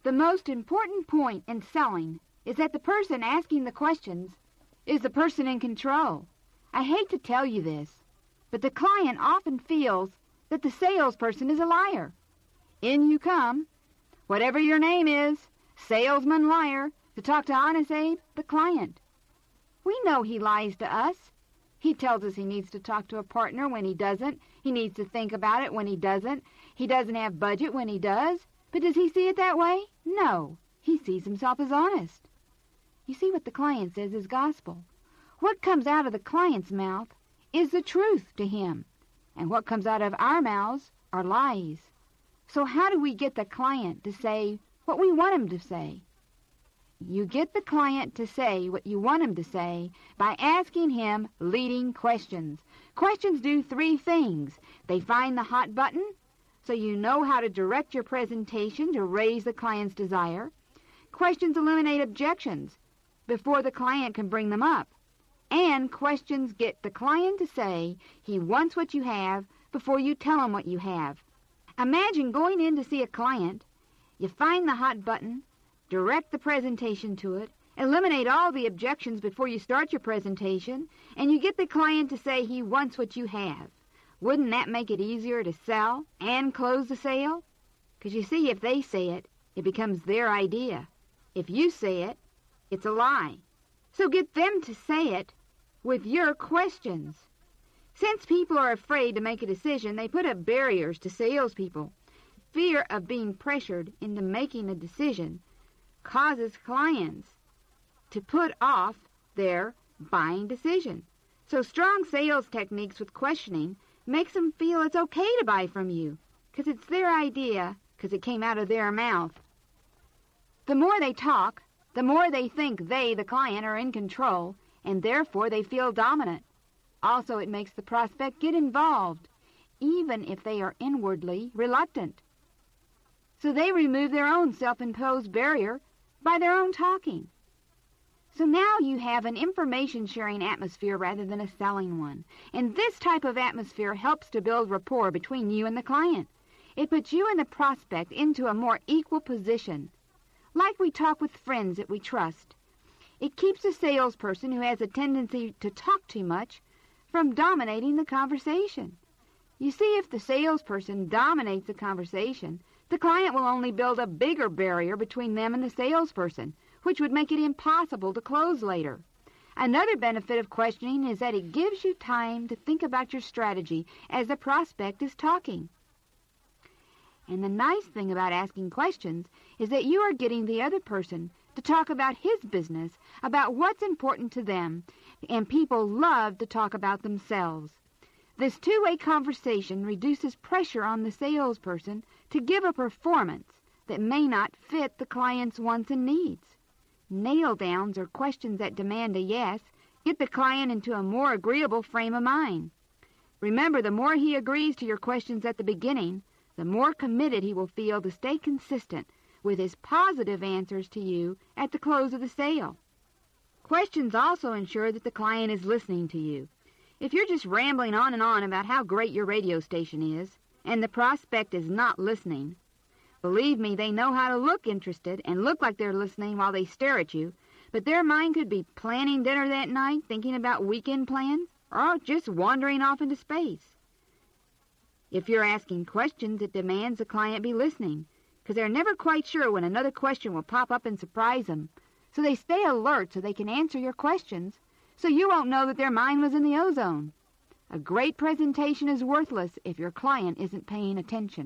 The most important point in selling is that the person asking the questions is the person in control. I hate to tell you this, but the client often feels that the salesperson is a liar. In you come, whatever your name is, salesman, liar, to talk to Honest Abe, the client. We know he lies to us. He tells us he needs to talk to a partner when he doesn't. He needs to think about it when he doesn't. He doesn't have budget when he does. But does he see it that way? No. He sees himself as honest. You see, what the client says is gospel. What comes out of the client's mouth is the truth to him. And what comes out of our mouths are lies. So how do we get the client to say what we want him to say? You get the client to say what you want him to say by asking him leading questions. Questions do three things. They find the hot button, so you know how to direct your presentation to raise the client's desire. Questions eliminate objections before the client can bring them up. And questions get the client to say he wants what you have before you tell him what you have. Imagine going in to see a client. You find the hot button, direct the presentation to it, eliminate all the objections before you start your presentation, and you get the client to say he wants what you have. Wouldn't that make it easier to sell and close the sale? Because you see, if they say it, it becomes their idea. If you say it, it's a lie. So get them to say it with your questions. Since people are afraid to make a decision, they put up barriers to salespeople. Fear of being pressured into making a decision causes clients to put off their buying decision. So strong sales techniques with questioning makes them feel it's okay to buy from you because it's their idea, because it came out of their mouth. The more they talk, the more they think they, the client, are in control, and therefore they feel dominant. Also, it makes the prospect get involved, even if they are inwardly reluctant. So they remove their own self-imposed barrier by their own talking. So now you have an information-sharing atmosphere rather than a selling one. And this type of atmosphere helps to build rapport between you and the client. It puts you and the prospect into a more equal position, like we talk with friends that we trust. It keeps a salesperson who has a tendency to talk too much from dominating the conversation. You see, if the salesperson dominates the conversation, the client will only build a bigger barrier between them and the salesperson, which would make it impossible to close later. Another benefit of questioning is that it gives you time to think about your strategy as the prospect is talking. And the nice thing about asking questions is that you are getting the other person to talk about his business, about what's important to them, and people love to talk about themselves. This two-way conversation reduces pressure on the salesperson to give a performance that may not fit the client's wants and needs. Nail-downs or questions that demand a yes get the client into a more agreeable frame of mind. Remember, the more he agrees to your questions at the beginning, the more committed he will feel to stay consistent with his positive answers to you at the close of the sale. Questions also ensure that the client is listening to you. If you're just rambling on and on about how great your radio station is, and the prospect is not listening, believe me, they know how to look interested and look like they're listening while they stare at you, but their mind could be planning dinner that night, thinking about weekend plans, or just wandering off into space. If you're asking questions, it demands the client be listening, because they're never quite sure when another question will pop up and surprise them. So they stay alert so they can answer your questions, so you won't know that their mind was in the ozone. A great presentation is worthless if your client isn't paying attention.